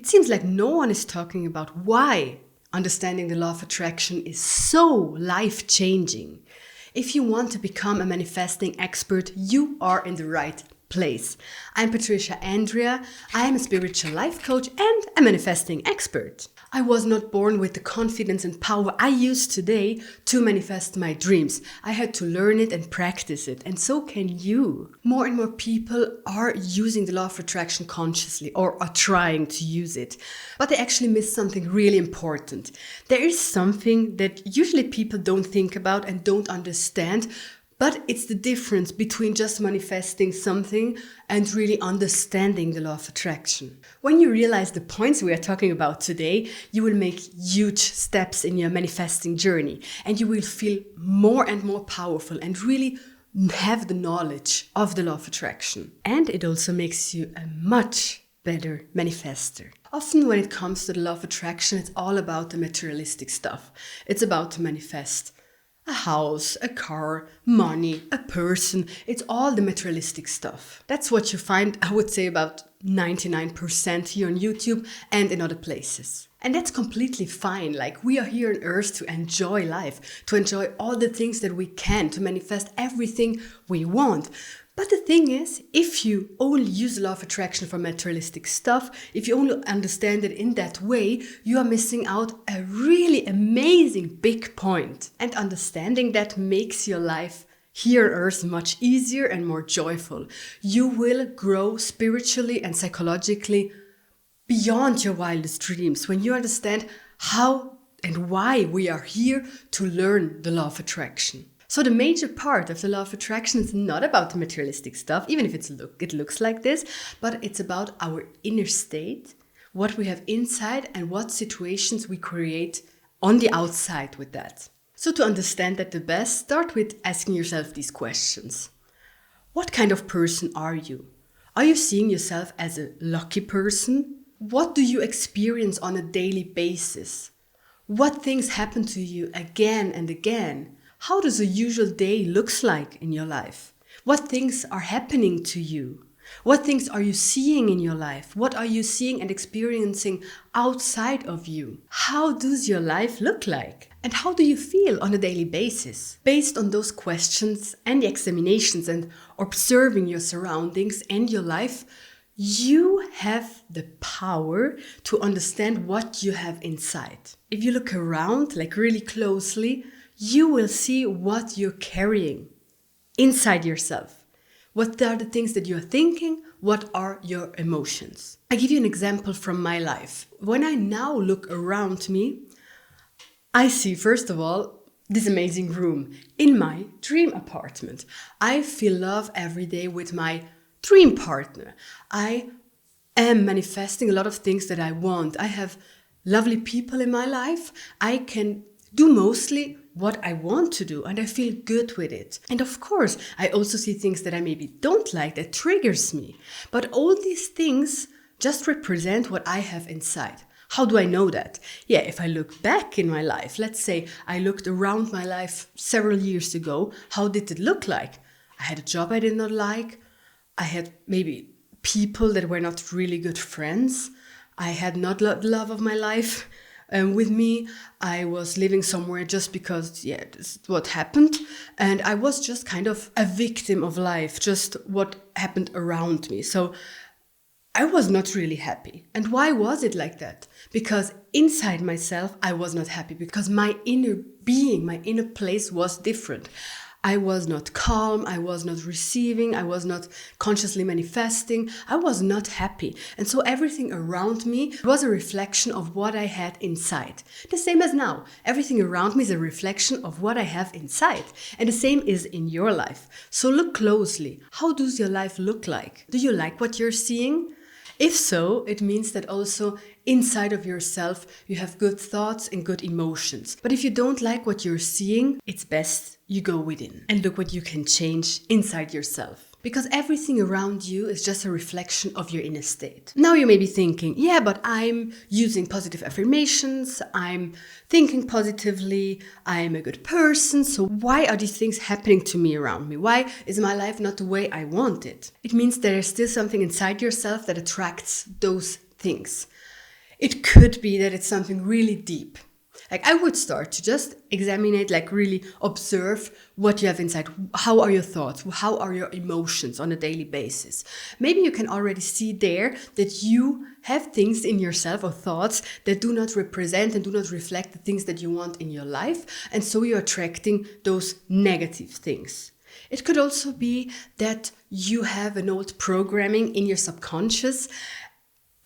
It seems like no one is talking about why understanding the law of attraction is so life-changing. If you want to become a manifesting expert, you are in the right place. I'm Patricia Andrea. I am a spiritual life coach and a manifesting expert. I was not born with the confidence and power I use today to manifest my dreams. I had to learn it and practice it, and so can you. More and more people are using the law of attraction consciously or are trying to use it, but they actually miss something really important. There is something that usually people don't think about and don't understand, but it's the difference between just manifesting something and really understanding the law of attraction. When you realize the points we are talking about today, you will make huge steps in your manifesting journey, and you will feel more and more powerful and really have the knowledge of the law of attraction. And it also makes you a much better manifester. Often when it comes to the law of attraction, it's all about the materialistic stuff. It's about to manifest a house, a car, money, a person. It's all the materialistic stuff. That's what you find, I would say, about 99% here on YouTube and in other places. And that's completely fine. Like, we are here on earth to enjoy life, to enjoy all the things that we can, to manifest everything we want. But the thing is, if you only use the law of attraction for materialistic stuff, if you only understand it in that way, you are missing out a really amazing big point. And understanding that makes your life here on earth much easier and more joyful. You will grow spiritually and psychologically beyond your wildest dreams when you understand how and why we are here to learn the law of attraction. So the major part of the law of attraction is not about the materialistic stuff, even if it looks like this, but it's about our inner state, what we have inside, and what situations we create on the outside with that. So to understand that the best, start with asking yourself these questions. What kind of person are you? Are you seeing yourself as a lucky person? What do you experience on a daily basis? What things happen to you again and again? How does a usual day looks like in your life? What things are happening to you? What things are you seeing in your life? What are you seeing and experiencing outside of you? How does your life look like? And how do you feel on a daily basis? Based on those questions and the examinations and observing your surroundings and your life, you have the power to understand what you have inside. If you look around, like really closely, you will see what you're carrying inside yourself. What are the things that you're thinking? What are your emotions? I give you an example from my life. When I now look around me, I see, first of all, this amazing room in my dream apartment. I feel love every day with my dream partner. I am manifesting a lot of things that I want. I have lovely people in my life. I can do mostly what I want to do, and I feel good with it. And of course, I also see things that I maybe don't like, that triggers me. But all these things just represent what I have inside. How do I know that? Yeah, if I look back in my life, let's say I looked around my life several years ago, how did it look like? I had a job I did not like. I had maybe people that were not really good friends. I had not the love of my life with me. I was living somewhere just because, this is what happened. And I was just kind of a victim of life, just what happened around me. So I was not really happy. And why was it like that? Because inside myself, I was not happy because my inner being, my inner place was different. I was not calm, I was not receiving, I was not consciously manifesting, I was not happy. And so everything around me was a reflection of what I had inside. The same as now. Everything around me is a reflection of what I have inside. And the same is in your life. So look closely. How does your life look like? Do you like what you're seeing? If so, it means that also inside of yourself you have good thoughts and good emotions. But if you don't like what you're seeing, it's best you go within and look what you can change inside yourself. Because everything around you is just a reflection of your inner state. Now you may be thinking, yeah, but I'm using positive affirmations, I'm thinking positively, I'm a good person, so why are these things happening to me around me? Why is my life not the way I want it? It means there is still something inside yourself that attracts those things. It could be that it's something really deep. Like I would start to just examine it, like really observe what you have inside. How are your thoughts? How are your emotions on a daily basis? Maybe you can already see there that you have things in yourself or thoughts that do not represent and do not reflect the things that you want in your life. And so you're attracting those negative things. It could also be that you have an old programming in your subconscious.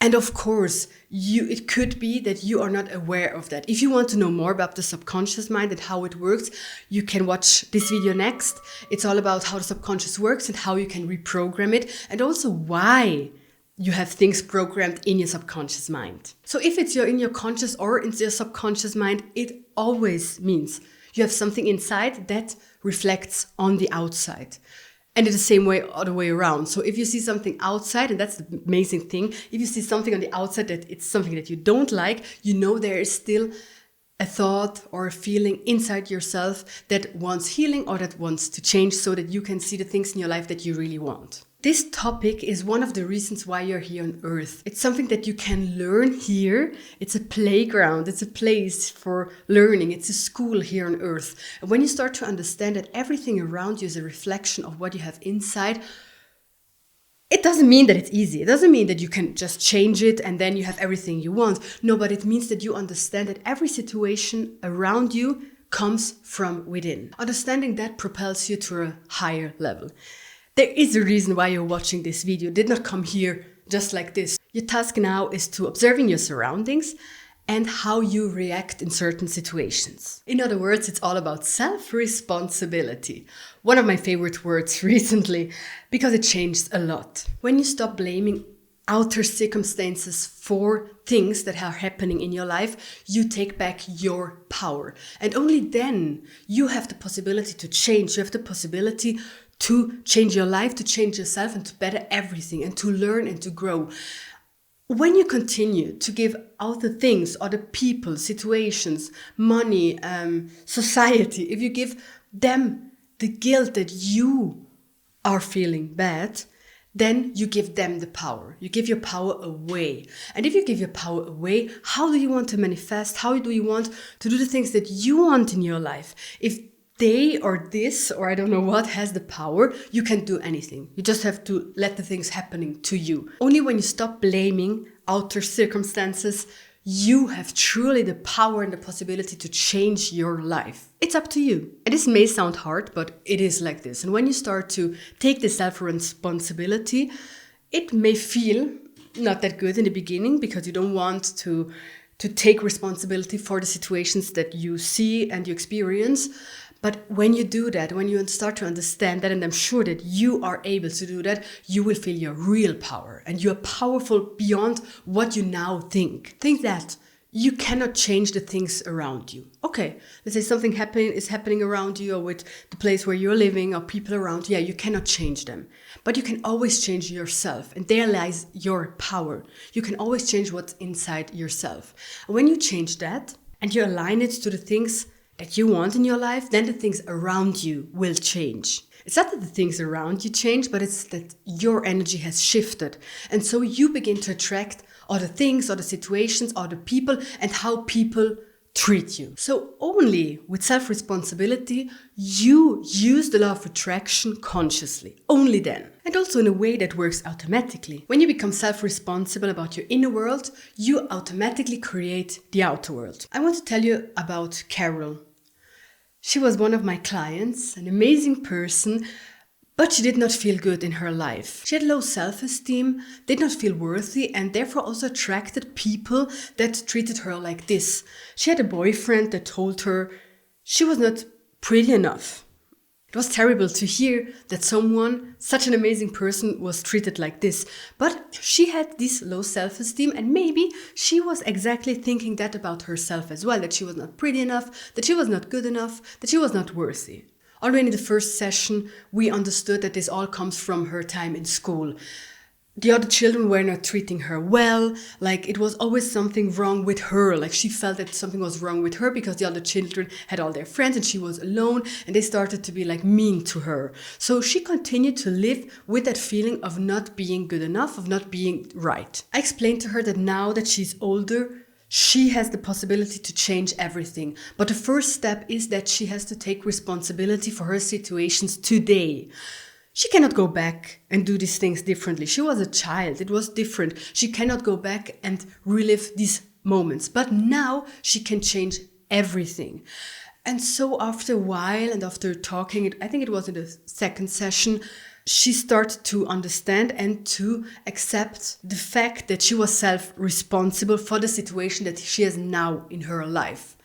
And of course, it could be that you are not aware of that. If you want to know more about the subconscious mind and how it works, you can watch this video next. It's all about how the subconscious works and how you can reprogram it, and also why you have things programmed in your subconscious mind. So if it's in your conscious or in your subconscious mind, it always means you have something inside that reflects on the outside. And in the same way, other way around. So if you see something outside, and that's the amazing thing, if you see something on the outside that it's something that you don't like, you know there is still a thought or a feeling inside yourself that wants healing or that wants to change so that you can see the things in your life that you really want. This topic is one of the reasons why you're here on Earth. It's something that you can learn here. It's a playground. It's a place for learning. It's a school here on Earth. And when you start to understand that everything around you is a reflection of what you have inside, it doesn't mean that it's easy. It doesn't mean that you can just change it and then you have everything you want. No, but it means that you understand that every situation around you comes from within. Understanding that propels you to a higher level. There is a reason why you're watching this video. It did not come here just like this. Your task now is to observing your surroundings and how you react in certain situations. In other words, it's all about self-responsibility. One of my favorite words recently, because it changed a lot. When you stop blaming outer circumstances for things that are happening in your life, you take back your power. And only then you have the possibility to change. You have the possibility to change your life, to change yourself, and to better everything, and to learn and to grow. When you continue to give out the things, or the people, situations, money, society, if you give them the guilt that you are feeling bad, then you give them the power. You give your power away. And if you give your power away, how do you want to manifest? How do you want to do the things that you want in your life? If they or this or I don't know what has the power, you can do anything. You just have to let the things happening to you. Only when you stop blaming outer circumstances, you have truly the power and the possibility to change your life. It's up to you. And this may sound hard, but it is like this. And when you start to take the self-responsibility, it may feel not that good in the beginning because you don't want to take responsibility for the situations that you see and you experience. But when you do that, when you start to understand that, and I'm sure that you are able to do that, you will feel your real power. And you are powerful beyond what you now think. Think that you cannot change the things around you. Okay, let's say something is happening around you or with the place where you're living or people around you. Yeah, you cannot change them. But you can always change yourself. And there lies your power. You can always change what's inside yourself. And when you change that and you align it to the things that you want in your life, then the things around you will change. It's not that the things around you change, but it's that your energy has shifted. And so you begin to attract other things, other situations, other people, and how people treat you. So only with self-responsibility, you use the law of attraction consciously. Only then. And also in a way that works automatically. When you become self-responsible about your inner world, you automatically create the outer world. I want to tell you about Carol. She was one of my clients, an amazing person, but she did not feel good in her life. She had low self-esteem, did not feel worthy, and therefore also attracted people that treated her like this. She had a boyfriend that told her she was not pretty enough. It was terrible to hear that someone, such an amazing person, was treated like this. But she had this low self-esteem, and maybe she was exactly thinking that about herself as well, that she was not pretty enough, that she was not good enough, that she was not worthy. Already in the first session, we understood that this all comes from her time in school. the other children were not treating her well. Like, it was always something wrong with her. Like, she felt that something was wrong with her because the other children had all their friends and she was alone, and they started to be like mean to her. So she continued to live with that feeling of not being good enough, of not being right. I explained to her that now that she's older, she has the possibility to change everything. But the first step is that she has to take responsibility for her situations today. She cannot go back and do these things differently. She was a child. It was different. She cannot go back and relive these moments. But now she can change everything. And so after a while and after talking, I think it was in the second session, she started to understand and to accept the fact that she was self-responsible for the situation that she has now in her life.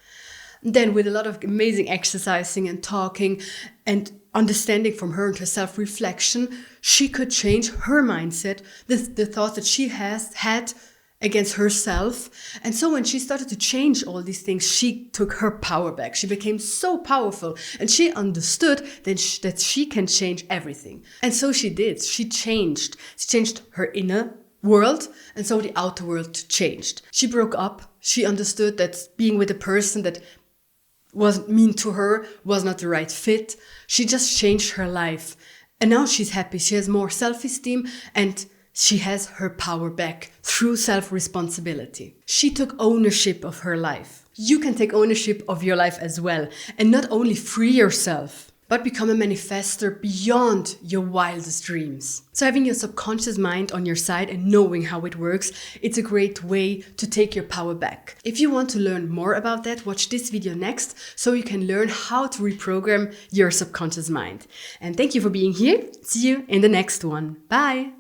Then with a lot of amazing exercising and talking and understanding from her and her self-reflection, she could change her mindset, the thoughts that she has had against herself. And so when she started to change all these things, she took her power back. She became so powerful and she understood that she can change everything. And so she did. She changed. She changed her inner world, and so the outer world changed. She broke up. She understood that being with a person that was mean to her was not the right fit. She just changed her life. And now she's happy. She has more self-esteem and she has her power back through self-responsibility. She took ownership of her life. You can take ownership of your life as well, and not only free yourself, but become a manifester beyond your wildest dreams. So having your subconscious mind on your side and knowing how it works, it's a great way to take your power back. If you want to learn more about that, watch this video next so you can learn how to reprogram your subconscious mind. And thank you for being here. See you in the next one. Bye.